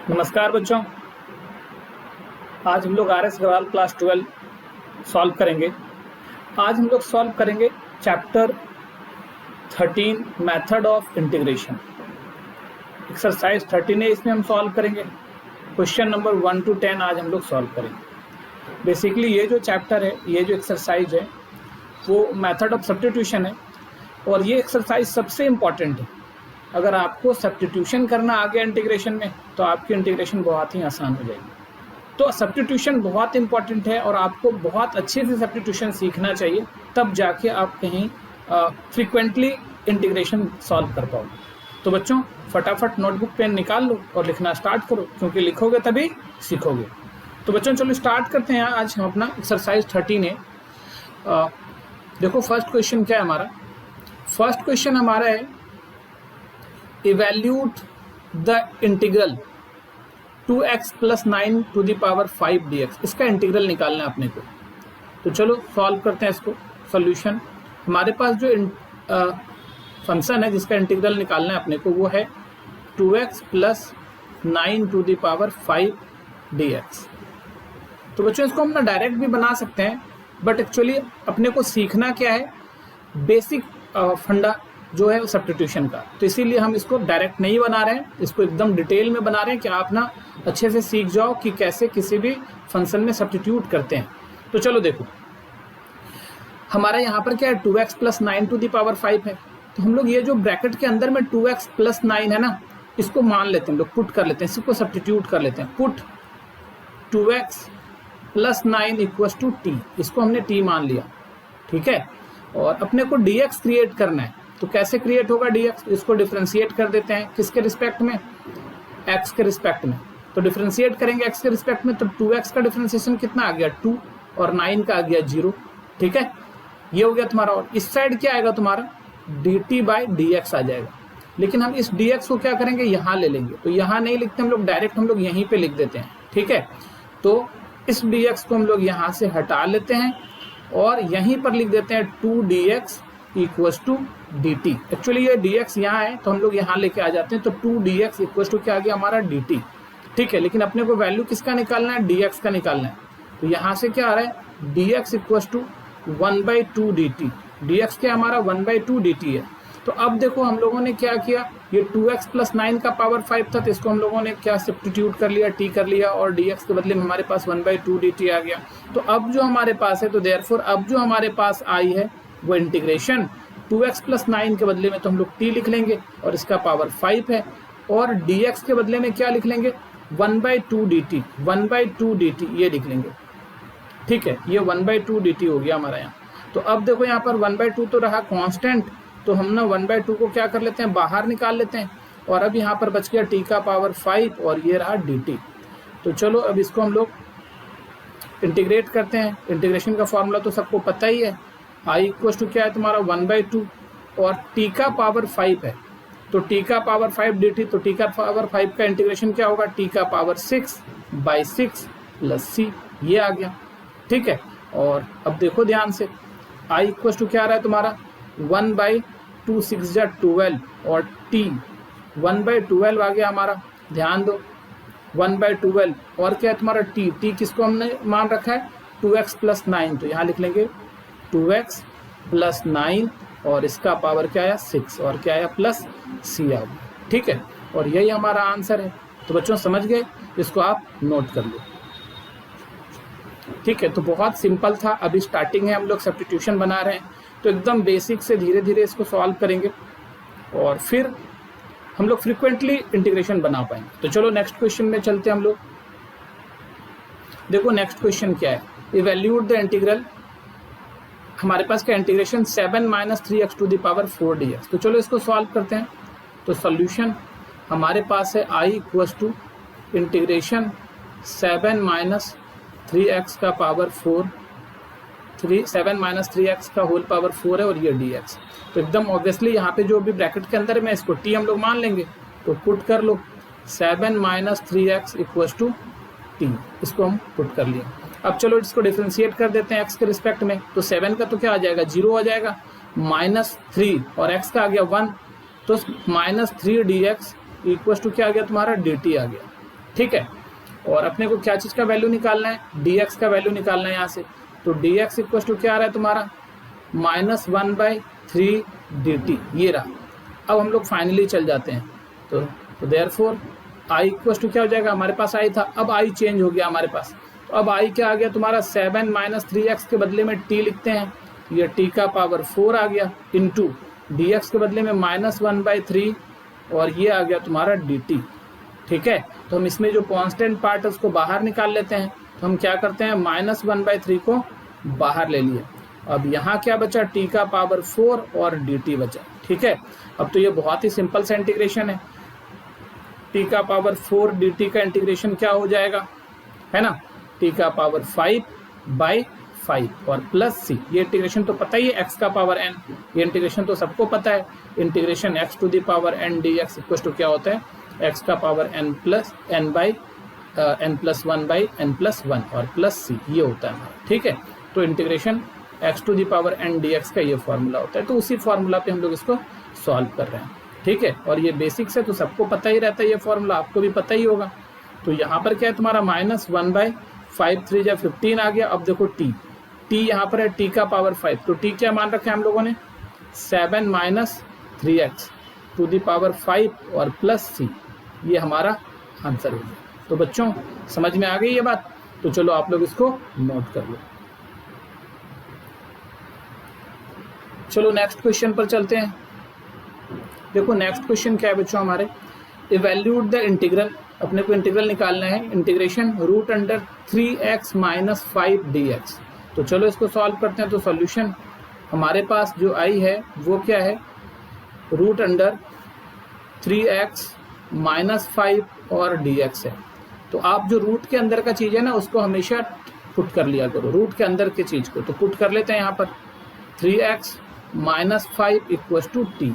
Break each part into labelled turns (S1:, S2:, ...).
S1: नमस्कार बच्चों, आज हम लोग R S Agarwal class 12 solve करेंगे। आज हम लोग सॉल्व करेंगे chapter 13 method of integration. Exercise 13 है, इसमें हम सॉल्व करेंगे क्वेश्चन नंबर 1 to 10 आज हम लोग सॉल्व करेंगे। बेसिकली ये जो चैप्टर है, ये जो एक्सरसाइज है वो मेथड ऑफ सब्स्टिट्यूशन है और ये एक्सरसाइज सबसे इम्पॉर्टेंट है। अगर आपको सब्स्टिट्यूशन करना आ गया इंटीग्रेशन में तो आपकी इंटीग्रेशन बहुत ही आसान हो जाएगी। तो सब्स्टिट्यूशन बहुत इंपॉर्टेंट है और आपको बहुत अच्छे से सब्स्टिट्यूशन सीखना चाहिए, तब जाके आप कहीं फ्रीक्वेंटली इंटीग्रेशन सॉल्व कर पाओगे। तो बच्चों फटाफट नोटबुक पेन निकाल लो और लिखना स्टार्ट करो, क्योंकि लिखोगे तभी सीखोगे। तो बच्चों चलो स्टार्ट करते हैं। आज हम अपना एक्सरसाइज 13 है। देखो फर्स्ट क्वेश्चन क्या है हमारा। फर्स्ट क्वेश्चन हमारा है evaluate the integral 2x + 9 to the power 5 dx। इसका इंटीग्रल निकालना है अपने को। तो चलो सॉल्व करते हैं इसको। सॉल्यूशन हमारे पास जो फंक्शन है जिसका इंटीग्रल निकालना है अपने को वो है 2x + 9 to the power 5 dx। तो बच्चों इसको हम ना डायरेक्ट भी बना सकते हैं, बट एक्चुअली अपने को सीखना क्या है, बेसिक फंडा जो है सब्स्टिट्यूशन का। तो इसीलिए हम इसको डायरेक्ट नहीं बना रहे हैं, इसको एकदम डिटेल में बना रहे हैं कि आप ना अच्छे से सीख जाओ कि कैसे किसी भी फंक्शन में सब्स्टिट्यूट करते हैं। तो चलो देखो हमारा यहाँ पर क्या है 2x + 9 to the power 5 है। तो हम लोग ये जो ब्रैकेट के अंदर में 2x + 9 है ना, इसको मान लेते हैं, हम लोग पुट कर लेते हैं, इसको सब्स्टिट्यूट कर लेते हैं। पुट 2x + 9 = t, इसको हमने t मान लिया, ठीक है। और अपने को dx क्रिएट करना है। तो कैसे क्रिएट होगा dx, इसको डिफरेंशिएट कर देते हैं किसके रिस्पेक्ट में, x के रिस्पेक्ट में। तो डिफरेंशिएट करेंगे x के रिस्पेक्ट में, तो 2x का डिफरेंशिएशन कितना आ गया 2 और 9 का आ गया 0, ठीक है। ये हो गया तुम्हारा। और इस साइड क्या आएगा तुम्हारा dt/dx आ जाएगा। लेकिन हम इस dx को क्या करेंगे, यहाँ ले लेंगे। तो यहाँ नहीं लिखते हम लोग, डायरेक्ट हम लोग यहीं पे लिख देते हैं, ठीक है। तो इस dx को हम लोग यहाँ से हटा लेते हैं और यहीं पर लिख देते हैं 2dx = dt। एक्चुअली ये dx यहाँ है तो हम लोग यहाँ लेके आ जाते हैं। तो 2dx = क्या आ गया हमारा dt, ठीक है। लेकिन अपने को वैल्यू किसका निकालना है, dx का निकालना है। तो यहाँ से क्या आ रहा है dx = 1/2 dt। dx क्या हमारा 1/2 dt है। तो अब देखो हम लोगों ने क्या किया, ये 2x + 9 का पावर 5 था, तो इसको हम लोगों ने क्या सब्स्टिट्यूट कर लिया, t कर लिया, और dx के बदले में हमारे पास 1/2 dt आ गया। तो अब जो हमारे पास है, तो देयरफॉर अब जो हमारे पास आई है वो इंटीग्रेशन 2x + 9 के बदले में तो हम लोग t लिख लेंगे और इसका पावर 5 है, और dx के बदले में क्या लिख लेंगे 1/2 dt, 1/2 dt ये लिख लेंगे, ठीक है। ये 1/2 dt हो गया हमारा यहाँ। तो अब देखो यहाँ पर 1/2 तो रहा कांस्टेंट, तो हम ना 1/2 को क्या कर लेते हैं, बाहर निकाल लेते हैं। और अब यहाँ पर बच गया t का पावर 5 और ये रहा dt। तो चलो अब इसको हम लोग इंटीग्रेट करते हैं। इंटीग्रेशन का फॉर्मूला तो सबको पता ही है, i = क्या है तुम्हारा 1/2 और t का पावर 5 है। तो t का पावर 5 dt, तो t का पावर 5 का इंटीग्रेशन क्या होगा, t का पावर 6/6 + c, ये आ गया, ठीक है। और अब देखो ध्यान से i = क्या आ रहा है तुम्हारा 1/2 6 × 12 और t 1/12 आ गया हमारा। ध्यान दो 1/12 और क्या है तुम्हारा t किसको हमने मान रखा है 2x + 9, तो यहाँ लिख लेंगे 2x + 9 और इसका पावर क्या आया 6 और क्या आया +c आ गया, ठीक है। और यही हमारा आंसर है। तो बच्चों समझ गए, इसको आप नोट कर लो, ठीक है। तो बहुत सिंपल था, अभी स्टार्टिंग है, हम लोग सब्स्टिट्यूशन बना रहे हैं, तो एकदम बेसिक से धीरे धीरे इसको सॉल्व करेंगे और फिर हम लोग फ्रीक्वेंटली इंटीग्रेशन बना पाएंगे। तो चलो नेक्स्ट क्वेश्चन में चलते हैं हम लोग। देखो नेक्स्ट क्वेश्चन क्या है, इवैल्यूट द इंटीग्रल। हमारे पास क्या integration 7 - 3x to the power 4 dx। तो चलो इसको सॉल्व करते हैं। तो सॉल्यूशन हमारे पास है i = इंटीग्रेशन 7 - 3x का पावर 4, 7 - 3x का होल पावर 4 है और ये dx। तो एकदम ऑब्वियसली यहाँ पे जो भी ब्रैकेट के अंदर में इसको t हम लोग मान लेंगे। तो पुट कर लो 7 - 3x = t, इसको हम पुट कर लिए। अब चलो इसको डिफरेंशिएट कर देते हैं x के रिस्पेक्ट में। तो 7 का तो क्या आ जाएगा 0 आ जाएगा, -3 और x का आ गया 1, तो -3 dx = क्या आ गया तुम्हारा dt आ गया। ठीक है। और अपने को क्या चीज़ का वैल्यू निकालना है, dx का वैल्यू निकालना है यहाँ से। तो dx इक्वल टू क्या आ रहा है तुम्हारा -1/3 dt, ये रहा। अब हम लोग फाइनली चल जाते हैं। तो देयरफॉर i इक्वल टू क्या हो जाएगा, हमारे पास i था, अब i चेंज हो गया हमारे पास। तो अब i क्या आ गया तुम्हारा 7 - 3x के बदले में t लिखते हैं, ये t का पावर 4 आ गया, इंटू dx के बदले में -1/3 और ये आ गया तुम्हारा dt। ठीक है, तो हम इसमें जो कांस्टेंट पार्ट है उसको बाहर निकाल लेते हैं। तो हम क्या करते हैं, -1/3 को बाहर ले लिए। अब यहाँ क्या बचा, t का पावर 4 और dt बचा। ठीक है, अब तो ये बहुत ही सिंपल सा इंटीग्रेशन है। t का पावर 4 dt का इंटीग्रेशन क्या हो जाएगा, है ना, t का पावर 5/5 और प्लस c, ये इंटीग्रेशन तो पता ही है, x का पावर n, ये इंटीग्रेशन तो सबको पता है। Integration x to the power n dx equal to क्या होता है, x का power n plus n plus 1/n+1 और प्लस c, ये होता है हमारा। ठीक है, तो integration x to the power n dx का ये फॉर्मूला होता है। तो उसी फॉर्मूला पे हम लोग इसको सॉल्व कर रहे हैं। ठीक है, और ये बेसिक्स है तो सबको पता ही रहता है, ये फॉर्मूला आपको भी पता ही होगा। तो यहाँ पर क्या है तुम्हारा -1/5 3 या 15 आ गया। अब देखो t यहाँ पर है t का पावर 5, तो t क्या मान रखा है हम लोगों ने, 7 - 3x टू द पावर 5 और प्लस c, ये हमारा आंसर हो गया। तो बच्चों समझ में आ गई ये बात, तो चलो आप लोग इसको नोट कर लो। चलो नेक्स्ट क्वेश्चन पर चलते हैं। देखो नेक्स्ट क्वेश्चन क्या है बच्चों हमारे, इवैल्यूएट द इंटीग्रल, अपने को इंटीग्रल निकालना है, इंटीग्रेशन √3x - 5 dx। तो चलो इसको सॉल्व करते हैं। तो सॉल्यूशन हमारे पास जो आई है वो क्या है, √3x - 5 और dx है। तो आप जो रूट के अंदर का चीज़ है ना उसको हमेशा पुट कर लिया करो, रूट के अंदर की चीज़ को। तो पुट कर लेते हैं यहाँ पर 3x - 5 = t।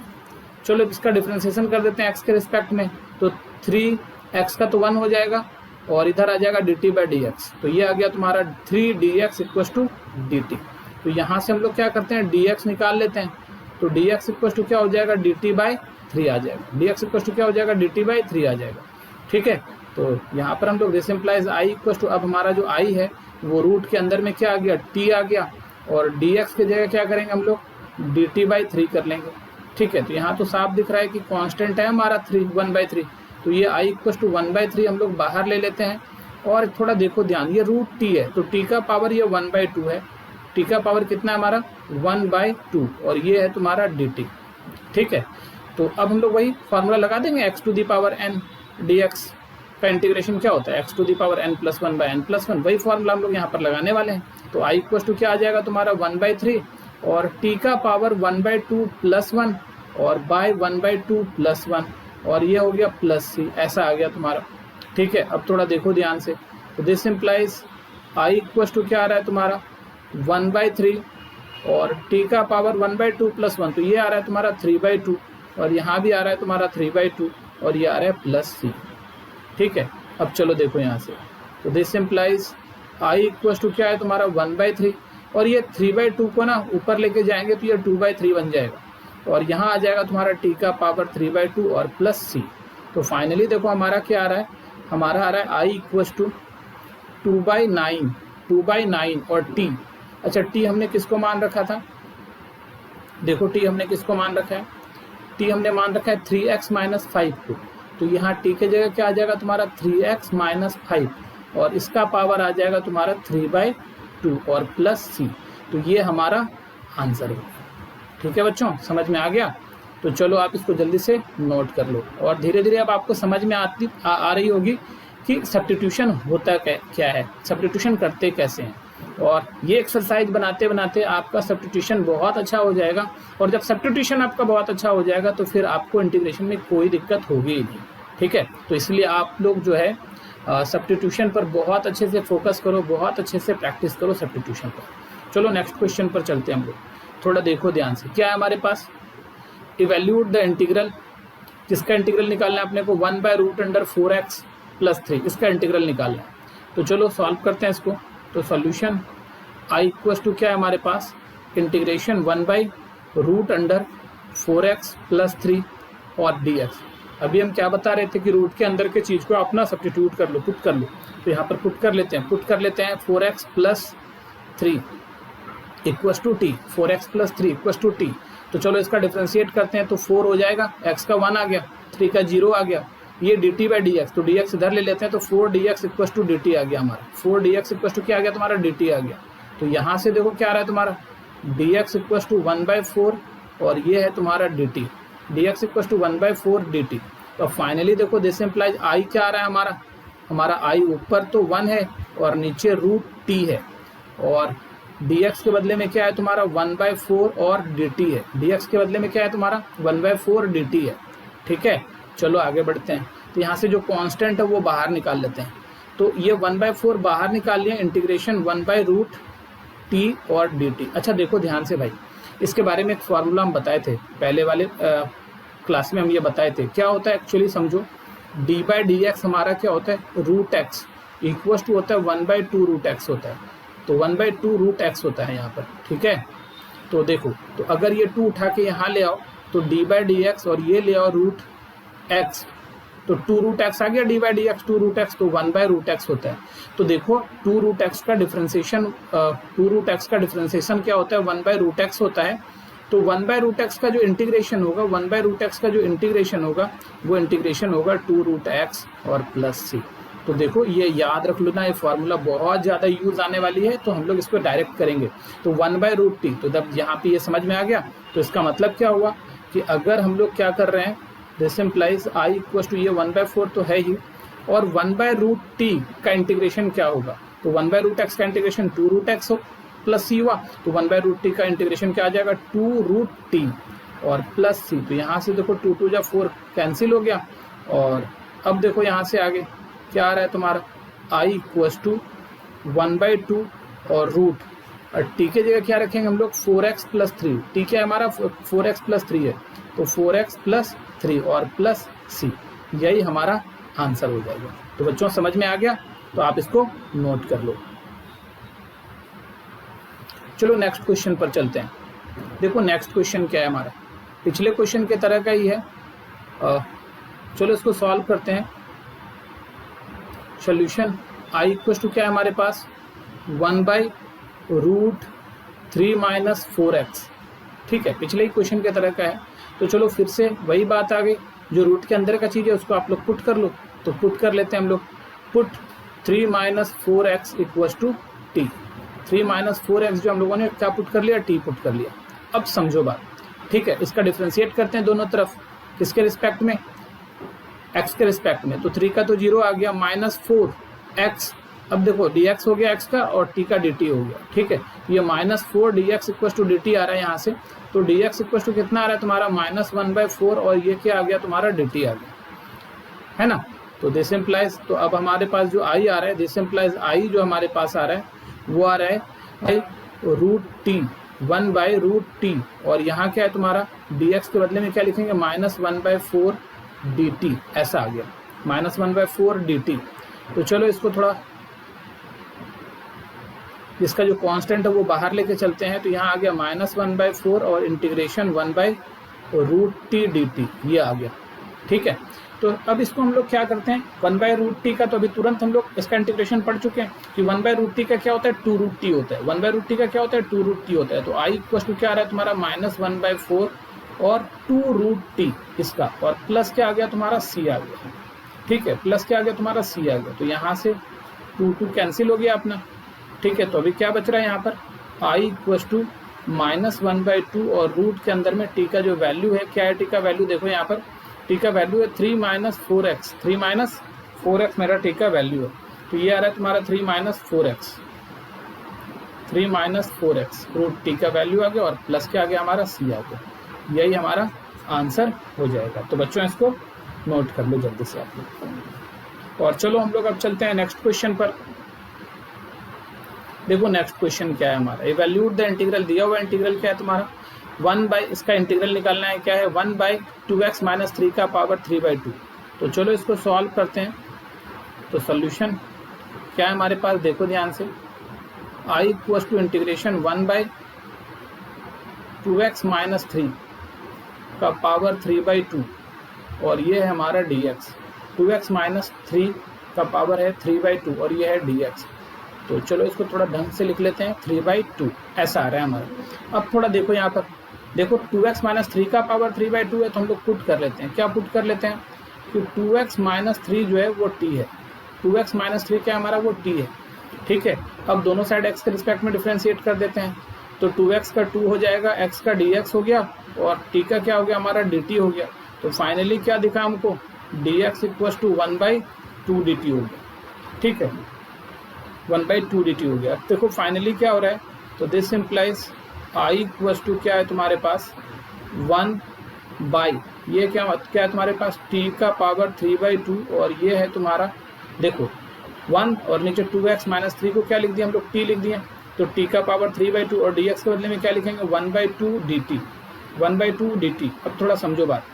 S1: चलो इसका डिफ्रेंसिएशन कर देते हैं x के रिस्पेक्ट में। तो 3x का तो 1 हो जाएगा और इधर आ जाएगा dt/dx। तो ये आ गया तुम्हारा 3dx = dt। तो यहाँ से हम लोग क्या करते हैं, dx निकाल लेते हैं। तो dx = क्या हो जाएगा, dt/3 आ जाएगा। dx = क्या हो जाएगा, dt/3 आ जाएगा। ठीक है, तो यहाँ पर हम लोग दिस इम्प्लाइज i = अब हमारा जो i है वो रूट के अंदर में क्या आ गया, t आ गया, और dx की जगह क्या करेंगे हम लोग, dt/3 कर लेंगे। ठीक है, तो यहाँ तो साफ दिख रहा है कि कांस्टेंट है हमारा 1/3। तो ये i = 1/3 हम लोग बाहर ले लेते हैं। और थोड़ा देखो ध्यान, ये √t है तो t का पावर ये 1/2 है, t का पावर कितना है हमारा 1/2, और ये है तुम्हारा dt। ठीक है, तो अब हम लोग वही फार्मूला लगा देंगे, x to the power n dx का इंटीग्रेशन क्या होता है, x to the power n+1/n+1, वही फार्मूला हम लोग यहाँ पर लगाने वाले हैं। तो i = क्या आ जाएगा तुम्हारा 1/3 और t का पावर 1/2 + 1 और बाय 1/2 + 1, और ये हो गया प्लस c, ऐसा आ गया तुम्हारा। ठीक है, अब थोड़ा देखो ध्यान से। तो दिस इम्प्लाइज i = क्या आ रहा है तुम्हारा 1/3 और t का पावर 1/2 + 1, तो ये आ रहा है तुम्हारा 3/2, और यहाँ भी आ रहा है तुम्हारा 3/2, और ये आ रहा है प्लस c। ठीक है, अब चलो देखो यहाँ से। तो दिस इम्प्लाइज i = क्या है तुम्हारा 1/3, और ये 3/2 को ना ऊपर लेके जाएंगे तो ये 2/3 बन जाएगा, और यहाँ आ जाएगा तुम्हारा t का पावर 3/2 और प्लस c। तो फाइनली देखो हमारा क्या आ रहा है, हमारा आ रहा है i = 2/9 और t। अच्छा, t हमने किसको मान रखा था, देखो t हमने किसको मान रखा है, t हमने मान रखा है 3x - 5 को। तो यहाँ t की जगह क्या आ जाएगा तुम्हारा 3x - 5, और इसका पावर आ जाएगा तुम्हारा 3/2 और प्लस c। तो ये हमारा आंसर है। ठीक है बच्चों, समझ में आ गया। तो चलो आप इसको जल्दी से नोट कर लो, और धीरे धीरे अब आपको समझ में आ रही होगी कि सब्स्टिट्यूशन होता क्या है, सब्स्टिट्यूशन करते कैसे हैं। और ये एक्सरसाइज बनाते बनाते आपका सब्स्टिट्यूशन बहुत अच्छा हो जाएगा, और जब सब्स्टिट्यूशन आपका बहुत अच्छा हो जाएगा तो फिर आपको इंटीग्रेशन में कोई दिक्कत होगी ही नहीं। ठीक है, तो इसलिए आप लोग जो है सब्स्टिट्यूशन पर बहुत अच्छे से फोकस करो, बहुत अच्छे से प्रैक्टिस करो सब्स्टिट्यूशन पर। चलो नेक्स्ट क्वेश्चन पर चलते हैं हम लोग। थोड़ा देखो ध्यान से, क्या है हमारे पास, इवैल्यूएट द इंटीग्रल, जिसका इंटीग्रल निकालना है अपने को 1/√4x + 3, इसका इंटीग्रल निकालना है। तो चलो सॉल्व करते हैं इसको। तो सॉल्यूशन i = क्या है हमारे पास, इंटीग्रेशन 1/√4x + 3 और dx। अभी हम क्या बता रहे थे कि रूट के अंदर के चीज़ को अपना सब्स्टिट्यूट कर लो, पुट कर लो। तो यहाँ पर पुट कर लेते हैं 4x plus 3 equals to T, 4x plus 3 equals to T. तो चलो इसका डिफ्रेंशिएट करते हैं, तो 4 हो जाएगा, x का 1 आ गया, 3 का 0 आ गया, ये dt बाई डी एक्स, तो dx इधर ले लेते हैं, तो 4dx इक्वस टू dt आ गया हमारा, 4dx इक्वस टू क्या आ गया तुम्हारा, dt आ गया। तो यहाँ से देखो क्या आ रहा है तुम्हारा, dx इक्वस टू 1/4 और ये है तुम्हारा dt, dx equals to 1/4 dt। तो फाइनली देखो दिस इम्प्लाइज i क्या आ रहा है हमारा i ऊपर तो 1 है और नीचे रूट t है, और dx के बदले में क्या है तुम्हारा 1/4 और dt है, dx के बदले में क्या है तुम्हारा 1/4 dt है। ठीक है, चलो आगे बढ़ते हैं। तो यहाँ से जो कांस्टेंट है वो बाहर निकाल लेते हैं, तो ये 1/4 बाहर निकाल लिया, इंटीग्रेशन 1/√t और dt। अच्छा देखो ध्यान से भाई, इसके बारे में एक फार्मूला हम बताए थे पहले वाले क्लास में, हम ये बताए थे क्या होता है एक्चुअली समझो, d बाई डी एक्स हमारा क्या होता है, रूट एक्स इक्वस टू होता है 1/2 रूट एक्स होता है, तो 1/2 रूट एक्स होता है यहाँ पर। ठीक है, तो देखो, तो अगर ये 2 उठा के यहाँ ले आओ तो d बाई डी एक्स और ये ले आओ रूट एक्स, तो 2 रूट एक्स आ गया, d by D X 2 root X, तो 1/√x होता है। तो देखो 2 रूट एक्स का डिफ्रेंसिएशन क्या होता है, 1/√x होता है। तो 1/√x का जो इंटीग्रेशन होगा, 1/√x का जो इंटीग्रेशन होगा वो इंटीग्रेशन होगा 2 रूट एक्स और प्लस सी। तो देखो ये याद रख लो ना, ये फार्मूला बहुत ज़्यादा यूज आने वाली है, तो हम लोग इसको डायरेक्ट करेंगे। तो 1/√t, तो जब यहाँ पे ये समझ में आ गया, तो इसका मतलब क्या हुआ कि अगर हम लोग क्या कर रहे हैं, this implies i equal to ये 1/4 तो है ही, और 1/√t का इंटीग्रेशन क्या होगा, तो 1/√x का इंटीग्रेशन 2 रूट एक्स हो प्लस सी हुआ, तो 1/√t का इंटीग्रेशन क्या आ जाएगा 2 रूट टी और प्लस सी। तो यहाँ से देखो 2 2 4 कैंसिल हो गया, और अब देखो यहाँ से आगे क्या आ रहा है तुम्हारा, i इक्वल टू 1/2 और रूट, और टी के जगह क्या रखेंगे हम लोग 4x प्लस 3, टी क्या है हमारा 4x प्लस 3 है, तो 4x प्लस 3 और प्लस सी, यही हमारा आंसर हो जाएगा। तो बच्चों समझ में आ गया, तो आप इसको नोट कर लो। चलो नेक्स्ट क्वेश्चन पर चलते हैं। देखो नेक्स्ट क्वेश्चन क्या है हमारा, पिछले क्वेश्चन के तरह का ही है। चलो इसको सॉल्व करते हैं। सोल्यूशन i इक्वल टू क्या है हमारे पास 1/√3 माइनस 4x। ठीक है, पिछले ही क्वेश्चन के तरह का है। तो चलो फिर से वही बात आ गई, जो रूट के अंदर का चीज़ है उसको आप लोग पुट कर लो। तो पुट कर लेते हैं हम लोग, put 3 minus 4x equal to T. 3 minus 4x जो हम लोगों ने क्या पुट कर लिया, टी पुट कर लिया। अब समझो बात, ठीक है, इसका डिफ्रेंशिएट करते हैं दोनों तरफ, किसके रिस्पेक्ट में, x के रिस्पेक्ट में। तो 3 का तो 0 आ गया, माइनस 4x, अब देखो dx हो गया x का और t का dt हो गया। ठीक है, ये minus 4 dx equal to dt आ रहा है यहाँ से, तो dx इक्वल टू कितना आ रहा है तुम्हारा -1/4, और ये क्या आ गया तुम्हारा dt आ गया, है ना। तो दिस इम्प्लाइज, तो अब हमारे पास जो i आ रहा है, दिस इम्प्लाइज i जो हमारे पास आ रहा है वो आ रहा है √t, 1/√t, और यहाँ क्या है तुम्हारा dx के बदले में क्या लिखेंगे -1/4 dt, ऐसा आ गया -1/4 dt। तो चलो इसको थोड़ा, इसका जो कांस्टेंट है वो बाहर लेके चलते हैं। तो यहाँ आ गया -1/4 और इंटीग्रेशन 1/√t dt, ये आ गया। ठीक है, तो अब इसको हम लोग क्या करते हैं, 1/√t का तो अभी तुरंत हम लोग इसका इंटीग्रेशन पढ़ चुके हैं कि 1/√t का क्या होता है 2 रूट टी होता है, 1/√t का क्या होता है 2 रूट टी होता है। तो i इक्वल टू क्या आ रहा है तुम्हारा -1/4 और 2 रूट टी इसका, और प्लस क्या आ गया तुम्हारा c आ गया। ठीक है, प्लस क्या आ गया तुम्हारा c आ गया। तो यहाँ से 2 कैंसिल हो गया अपना। ठीक है, तो अभी क्या बच रहा है यहाँ पर, i इक्वल टू -1/2 और रूट के अंदर में t का जो वैल्यू है, क्या है t का वैल्यू, देखो यहाँ पर t का वैल्यू है 3 माइनस 4x, 3 माइनस 4x मेरा t का वैल्यू है। तो ये आ रहा है तुम्हारा 3 minus 4x, 3 minus 4x, root t का वैल्यू आ गया और प्लस क्या आ गया हमारा c आ गया, यही हमारा आंसर हो जाएगा। तो बच्चों इसको नोट कर लो जल्दी से आप लोग। और चलो हम लोग अब चलते हैं नेक्स्ट क्वेश्चन पर। देखो नेक्स्ट क्वेश्चन क्या है हमारा, इवैल्यूएट द इंटीग्रल, दिया हुआ इंटीग्रल क्या है तुम्हारा 1 इसका इंटीग्रल निकालना है, क्या है 1/2x माइनस 3 का पावर 3/2। तो चलो इसको सॉल्व करते हैं। तो सोल्यूशन क्या है हमारे पास, देखो ध्यान से, i equal to integration 1/2x minus 3 का पावर 3/2 और ये है हमारा dx। 2x माइनस 3 का पावर है 3/2 और ये है dx। तो चलो इसको थोड़ा ढंग से लिख लेते हैं, 3/2 ऐसा आ रहा है हमारा। अब थोड़ा देखो यहाँ पर, देखो 2x माइनस 3 का पावर 3/2 है, तो हम लोग पुट कर लेते हैं। क्या पुट कर लेते हैं कि 2x माइनस 3 जो है वो t है। 2x माइनस 3 क्या है हमारा, वो t है। ठीक है, अब दोनों साइड x के रिस्पेक्ट में डिफ्रेंशिएट कर देते हैं, तो 2x का 2 हो जाएगा, x का dx हो गया और t का क्या हो गया हमारा, dt हो गया। तो फाइनली क्या दिखा हमको, dx इक्वल टू 1/2 dt हो गया। ठीक है, 1/2 dt हो गया। अब देखो फाइनली क्या हो रहा है, तो this implies i equal to क्या है तुम्हारे पास 1 ये क्या है तुम्हारे पास t का पावर 3/2 और ये है तुम्हारा देखो 1 और नीचे 2x माइनस 3 को क्या लिख दिया हम लोग, t लिख दिए। तो t का पावर 3/2 और dx के बदले में क्या लिखेंगे 1/2 dt, 1/2 dt। अब थोड़ा समझो बात,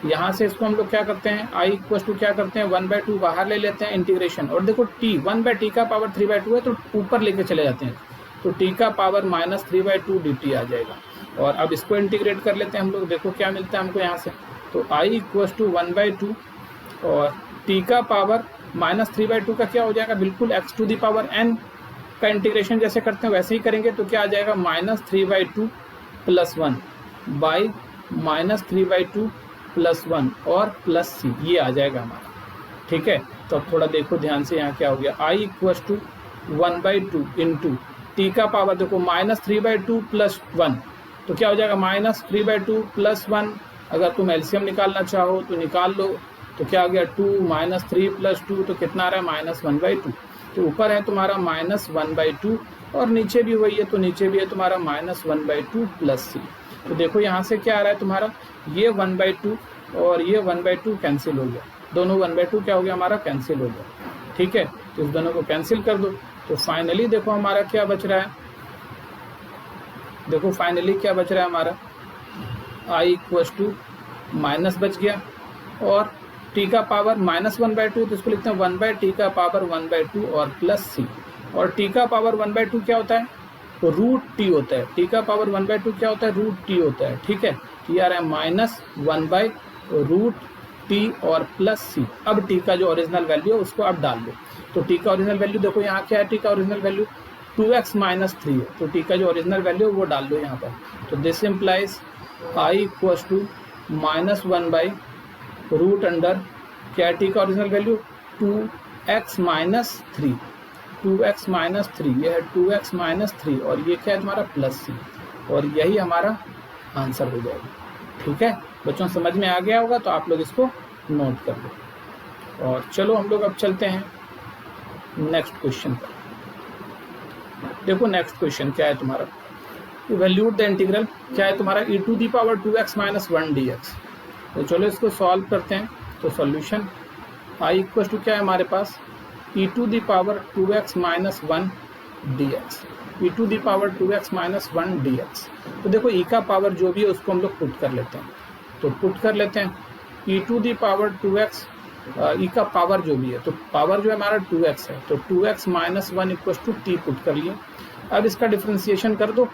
S1: यहाँ से इसको हम लोग क्या करते हैं, i इक्वल टू क्या करते हैं 1/2 बाहर ले लेते हैं इंटीग्रेशन, और देखो t 1/t का पावर 3/2 है तो ऊपर लेके चले जाते हैं, तो t का पावर माइनस 3/2 dt आ जाएगा। और अब इसको इंटीग्रेट कर लेते हैं हम लोग, देखो क्या मिलता है हमको यहाँ से, तो i इक्वल टू 1/2 और t का पावर माइनस 3/2 का क्या हो जाएगा, बिल्कुल x to the power n का इंटीग्रेशन जैसे करते हैं वैसे ही करेंगे, तो क्या आ जाएगा minus 3/2 plus 1 by minus 3/2 plus 1 और प्लस c, ये आ जाएगा हमारा। ठीक है, तो अब थोड़ा देखो ध्यान से, यहाँ क्या हो गया, i equal to 1/2 into t का पावर देखो माइनस 3/2 प्लस 1, तो क्या हो जाएगा माइनस 3/2 प्लस 1। अगर तुम एलसीएम निकालना चाहो तो निकाल लो, तो क्या आ गया 2 माइनस 3 प्लस 2, तो कितना आ रहा है माइनस 1/2। तो ऊपर है तुम्हारा माइनस 1/2 और नीचे भी वही है, तो नीचे भी है तुम्हारा माइनस 1/2 प्लस c। तो देखो यहाँ से क्या आ रहा है तुम्हारा, ये 1/2 और ये 1/2 कैंसिल हो गया, दोनों 1/2 क्या हो गया हमारा, कैंसिल हो गया। ठीक है, तो इस दोनों को कैंसिल कर दो, तो फाइनली देखो हमारा क्या बच रहा है, देखो फाइनली क्या बच रहा है हमारा, i इक्वल टू माइनस बच गया और t का पावर माइनस 1/2, तो इसको लिखते हैं 1/t का पावर 1/2 और प्लस c। और t का पावर 1/2 क्या होता है, तो रूट t होता है। t का पावर 1/2 क्या होता है, रूट t होता है। ठीक है, तो आ रहा है माइनस 1/√t और प्लस c। अब t का जो ओरिजिनल वैल्यू है उसको आप डाल लो, तो t का ओरिजिनल वैल्यू देखो यहाँ क्या है, t का ओरिजिनल वैल्यू 2x माइनस 3 है, तो t का जो ओरिजिनल वैल्यू है वो डाल दो यहाँ पर। तो this implies i equal to minus 1/रूट अंडर क्या है t का original value 2x minus 3, 2x minus 3, यह है 2x माइनस 3 और ये क्या है तुम्हारा प्लस c, और यही हमारा आंसर हो जाएगा। ठीक है बच्चों, समझ में आ गया होगा, तो आप लोग इसको नोट कर लो। और चलो हम लोग अब चलते हैं नेक्स्ट क्वेश्चन पर। देखो नेक्स्ट क्वेश्चन क्या है तुम्हारा, इवैल्यूएट द इंटीग्रल क्या है तुम्हारा e to the power 2x minus 1 dx। तो चलो इसको सॉल्व करते हैं। तो सॉल्यूशन i इक्वल टू क्या है हमारे पास, e to the power 2x minus 1 dx, e to the power 2x minus 1 dx। तो देखो e का पावर जो भी है उसको हम लोग पुट कर लेते हैं, तो पुट कर लेते हैं e to the power 2x, e का पावर जो भी है, तो पावर जो है हमारा 2x है, तो 2x minus 1 equal to t put कर लिए। अब इसका डिफ्रेंसिएशन कर दो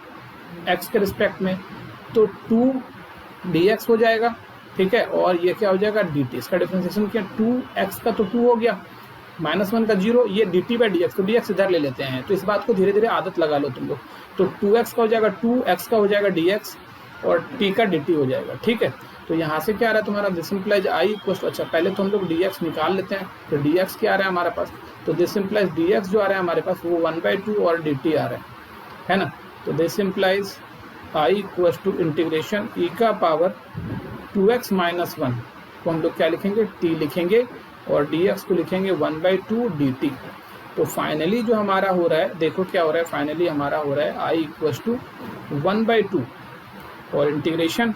S1: x के रिस्पेक्ट में, तो 2 dx हो जाएगा। ठीक है, और ये क्या हो जाएगा dt, इसका डिफ्रेंसिएशन किया 2x का तो 2 हो गया, माइनस 1 का 0, ये dt बाई dx, तो dx इधर ले लेते हैं। तो इस बात को धीरे धीरे आदत लगा लो तुम लोग। तो 2x का हो जाएगा 2x का हो जाएगा dx और t का dt हो जाएगा। ठीक है, तो यहाँ से क्या आ रहा है तुम्हारा, this implies i equal to, अच्छा पहले तो हम लोग dx निकाल लेते हैं। तो dx क्या आ रहा है हमारे पास, तो दिस इम्प्लाइज dx जो आ रहा है हमारे पास वो 1/2 और dt आ रहा है ना। तो this implies i equal to integration e का पावर 2x माइनस 1 को हम लोग क्या लिखेंगे, t लिखेंगे, और dx को लिखेंगे 1/2 dt। तो फाइनली जो हमारा हो रहा है, देखो क्या हो रहा है, फाइनली हमारा हो रहा है i इक्वल टू 1/2 और इंटीग्रेशन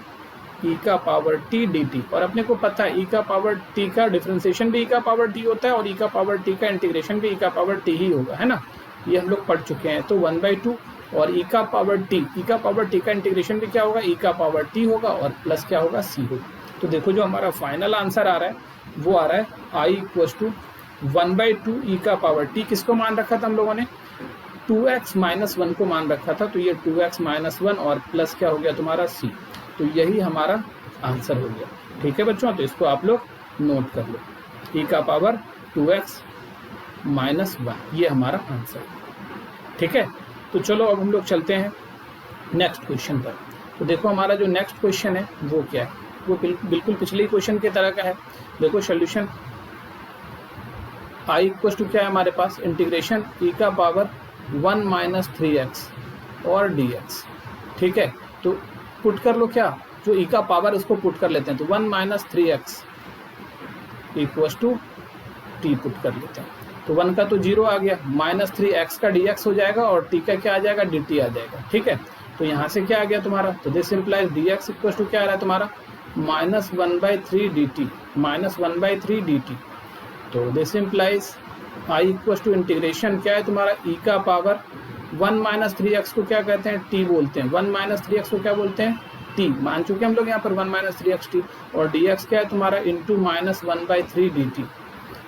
S1: e का पावर t dt। और अपने को पता है e का पावर t का डिफरेंशिएशन भी e का पावर t होता है और e का पावर t का इंटीग्रेशन भी e का पावर t ही होगा, है ना, ये हम लोग पढ़ चुके हैं। तो 1/2 और e का पावर t का इंटीग्रेशन भी क्या होगा, e का पावर t होगा और प्लस क्या होगा, c होगा। तो देखो जो हमारा फाइनल आंसर आ रहा है वो आ रहा है i इक्वल टू 1/2 e का पावर t, किसको मान रखा था हम लोगों ने, 2x माइनस 1 को मान रखा था, तो ये 2x माइनस 1 और प्लस क्या हो गया तुम्हारा c। तो यही हमारा आंसर हो गया। ठीक है बच्चों, तो इसको आप लोग नोट कर लो, e का पावर 2x माइनस 1, ये हमारा आंसर है। ठीक है, तो चलो अब हम लोग चलते हैं नेक्स्ट क्वेश्चन पर। तो देखो हमारा जो नेक्स्ट क्वेश्चन है वो क्या है, वो बिल्कुल पिछले क्वेश्चन की तरह का है। देखो सोल्यूशन i इक्वल टू क्या है हमारे पास, इंटीग्रेशन e का पावर 1 माइनस 3x और dx। ठीक है, तो पुट कर लो, क्या जो e का पावर उसको पुट कर लेते हैं, तो 1 minus 3x equal to t put कर लेते हैं। तो 1 का तो 0 आ गया, माइनस 3x का dx हो जाएगा और t का क्या आ जाएगा, dt आ जाएगा। ठीक है, तो यहाँ से क्या आ गया तुम्हारा, तो this implies dx equal to क्या आ रहा है तुम्हारा, माइनस 1/3 dt, माइनस 1/3 dt। तो this implies i equal to integration क्या है तुम्हारा, e का पावर 1 माइनस 3x को क्या कहते हैं, t बोलते हैं, 1 माइनस 3x को क्या बोलते हैं, t मान चुके हम लोग यहाँ पर 1 माइनस 3x t, और dx क्या है तुम्हारा, इंटू माइनस 1/3 dt।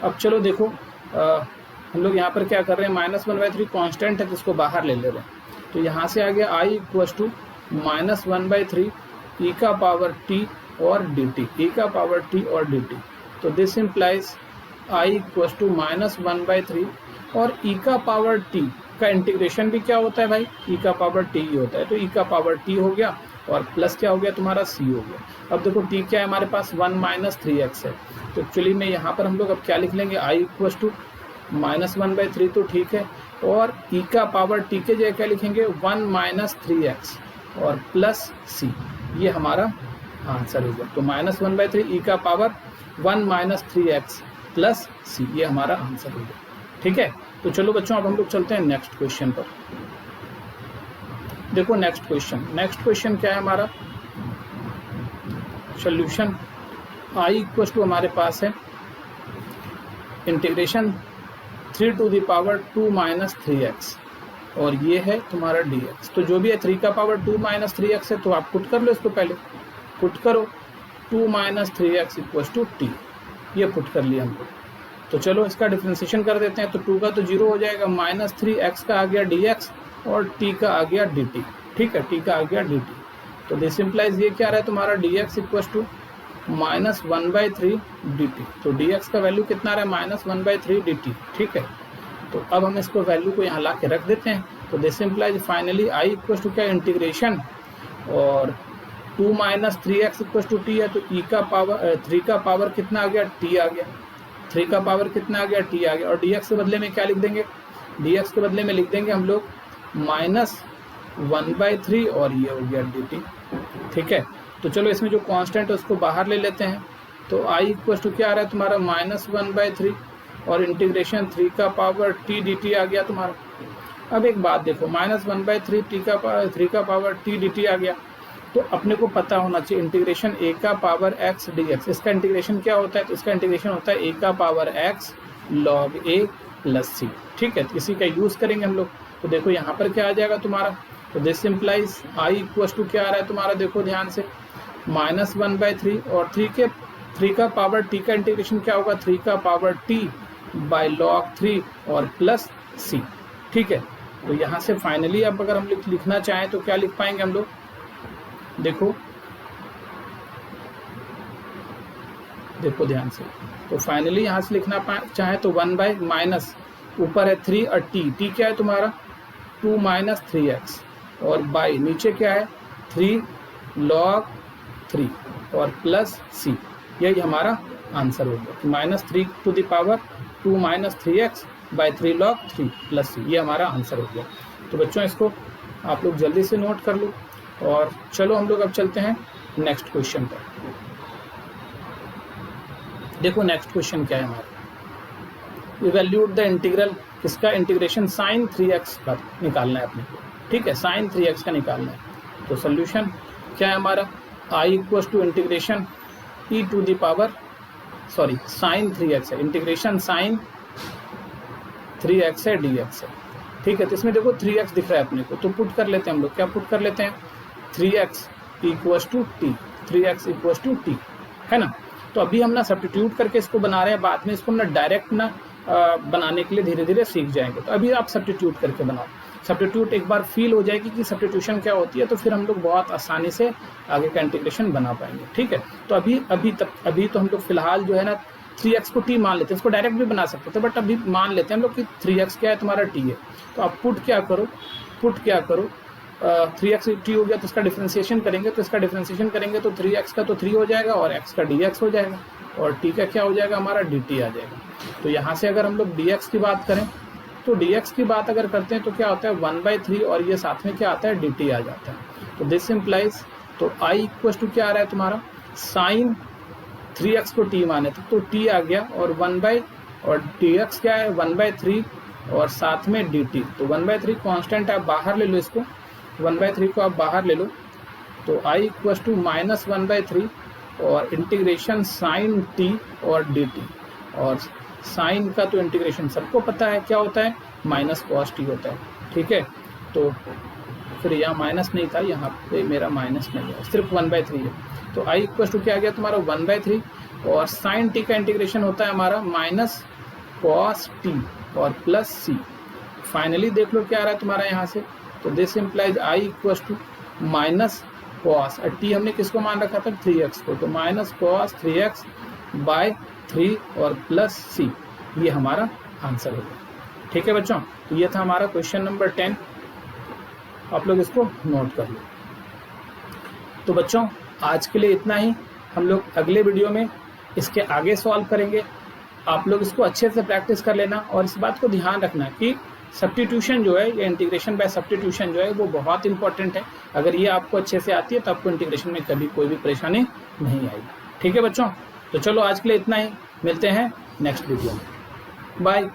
S1: अब चलो देखो हम लोग यहाँ पर क्या कर रहे हैं, माइनस 1/3 कॉन्स्टेंट है जिसको बाहर ले रहे हैं, तो यहाँ से आ गया i equal to minus 1/3 e का पावर t और dt, e का पावर t और dt। तो this implies i equal to minus 1/3 और e का पावर t का इंटीग्रेशन भी क्या होता है भाई, e का पावर t ही होता है, तो e का पावर t हो गया और प्लस क्या हो गया तुम्हारा c हो गया। अब देखो t क्या है हमारे पास, 1 माइनस 3x है, तो एक्चुअली में यहाँ पर हम लोग अब क्या लिख लेंगे, i इक्वल टू माइनस 1/3 तो ठीक है, और e का पावर t के जगह क्या लिखेंगे, 1 माइनस 3x और प्लस c, ये हमारा आंसर हो गया। तो माइनस 1/3 e का power 1 minus 3x plus c, ये हमारा आंसर हो गया। ठीक है, तो चलो बच्चों अब हम लोग चलते हैं नेक्स्ट क्वेश्चन पर। देखो नेक्स्ट क्वेश्चन क्या है हमारा, सोल्यूशन i इक्वल टू हमारे पास है integration 3 to the power 2 minus 3x और ये है तुम्हारा dx। तो जो भी है 3 का पावर 2 माइनस 3x है, तो आप पुट कर लो इसको, पहले पुट करो 2 minus 3x equal to t, ये पुट कर लिया हम लोग। तो चलो इसका डिफ्रेंसिएशन कर देते हैं, तो 2 का तो 0 हो जाएगा, माइनस 3x का आ गया dx और t का आ गया dt। ठीक है, t का आ गया dt। तो दिस इम्प्लाइज ये क्या रहा है तुम्हारा, dx equal to minus 1/3 dt। तो dx का वैल्यू कितना रहा है, माइनस 1/3 dt। ठीक है, तो अब हम इसको वैल्यू को यहाँ ला के रख देते हैं। तो this implies finally i equal to क्या, इंटीग्रेशन, और 2 minus 3x equal to t है, तो e का पावर 3 का पावर कितना आ गया, t आ गया, 3 का पावर कितना आ गया, t आ गया, और dx के बदले में क्या लिख देंगे, dx के बदले में लिख देंगे हम लोग माइनस 1/3 और ये हो गया dt। ठीक है, तो चलो इसमें जो कांस्टेंट है उसको बाहर ले लेते हैं। तो i इक्वल टू क्या आ रहा है तुम्हारा, माइनस 1/3 और इंटीग्रेशन 3 का पावर t dt आ गया तुम्हारा। अब एक बात देखो, माइनस 1/3 3 का पावर t dt आ गया, तो अपने को पता होना चाहिए इंटीग्रेशन a का पावर x dx, इसका इंटीग्रेशन क्या होता है, तो इसका इंटीग्रेशन होता है a का power x log a plus c। ठीक है, तो इसी का यूज़ करेंगे हम लोग। तो देखो यहाँ पर क्या आ जाएगा तुम्हारा, तो this implies i equal to क्या आ रहा है तुम्हारा, देखो ध्यान से, माइनस 1/3 और 3 का पावर t का इंटीग्रेशन क्या होगा, 3 का पावर t बाई लॉग 3 और प्लस c। ठीक है, तो यहाँ से फाइनली अब अगर हम लिखना चाहें तो क्या लिख पाएंगे हम लोग, देखो ध्यान से, तो फाइनली यहाँ से लिखना चाहे तो 1 बाई माइनस ऊपर है 3 और t क्या है तुम्हारा 2 माइनस 3x और बाई नीचे क्या है 3 log 3 और प्लस c, यही हमारा आंसर हो गया। Minus 3 to the power 2 minus 3x by 3 log 3 प्लस c, ये हमारा आंसर हो गया। तो बच्चों इसको आप लोग जल्दी से नोट कर लो, और चलो हम लोग अब चलते हैं नेक्स्ट क्वेश्चन पर। देखो नेक्स्ट क्वेश्चन क्या है हमारा, इवैल्यूएट द इंटीग्रल, किसका इंटीग्रेशन साइन 3x का निकालना है अपने को। ठीक है, साइन 3x का निकालना है। तो सोल्यूशन क्या है हमारा, i equal to integration e to the power sine 3x है, इंटीग्रेशन साइन 3x है dx है। ठीक है, तो इसमें देखो 3x दिख रहा है अपने को, तो पुट कर लेते हैं हम लोग, क्या पुट कर लेते हैं, 3x equal to T, 3x equal to T, है ना। तो अभी हम ना सब्स्टिट्यूट करके इसको बना रहे हैं, बाद में इसको ना डायरेक्ट ना बनाने के लिए धीरे धीरे सीख जाएंगे। तो अभी आप सब्स्टिट्यूट करके बनाओ, सब्स्टिट्यूट एक बार फील हो जाएगी कि सब्स्टिट्यूशन क्या होती है, तो फिर हम लोग बहुत आसानी से आगे का इंटीग्रेशन बना पाएंगे। ठीक है, तो अभी तो हम लोग फिलहाल जो है ना 3x को t मान लेते हैं, इसको डायरेक्ट भी बना सकते थे बट अभी मान लेते हैं हम लोग कि 3x क्या है तुम्हारा t है। तो आप पुट क्या करो 3x t हो गया तो इसका डिफरेंशिएशन करेंगे, तो इसका डिफरेंशिएशन करेंगे तो 3x का तो 3 हो जाएगा और x का dx हो जाएगा और t का क्या हो जाएगा हमारा dt आ जाएगा। तो यहाँ से अगर हम लोग dx की बात करें तो dx की बात अगर करते हैं तो क्या होता है 1/3 और ये साथ में क्या आता है dt आ जाता है। तो दिस इम्प्लाइज तो i इक्वल टू क्या आ रहा है तुम्हारा साइन 3x को t माने तो t आ गया और और dx क्या है 1/3 और साथ में dt। तो 1/3 कांस्टेंट आप बाहर ले लो, इसको 1/3 को आप बाहर ले लो तो i इक्वल टू -1/3 और इंटीग्रेशन साइन t और dt। और साइन का तो इंटीग्रेशन सबको पता है क्या होता है माइनस कॉस t होता है, ठीक है। तो फिर यहाँ माइनस नहीं था, यहाँ पे मेरा माइनस नहीं है, सिर्फ 1/3 है। तो i इक्वल टू क्या आ गया तुम्हारा 1/3 और साइन t का इंटीग्रेशन होता है हमारा माइनस कॉस t और प्लस c। फाइनली देख लो क्या आ रहा है तुम्हारा यहाँ से, तो this implies i equal to minus cos t हमने किसको मान रखा था 3x को, तो माइनस कॉस 3x बाय 3 और प्लस c, ये हमारा आंसर होगा। ठीक है बच्चों, ये था हमारा क्वेश्चन नंबर 10, आप लोग इसको नोट कर लो। तो बच्चों आज के लिए इतना ही, हम लोग अगले वीडियो में इसके आगे सॉल्व करेंगे। आप लोग इसको अच्छे से प्रैक्टिस कर लेना और इस बात को ध्यान रखना कि सब्स्टिट्यूशन जो है या इंटीग्रेशन बाय सब्स्टिट्यूशन जो है वो बहुत इंपॉर्टेंट है। अगर ये आपको अच्छे से आती है तो आपको इंटीग्रेशन में कभी कोई भी परेशानी नहीं आएगी। ठीक है बच्चों, तो चलो आज के लिए इतना ही, मिलते हैं नेक्स्ट वीडियो में, बाय।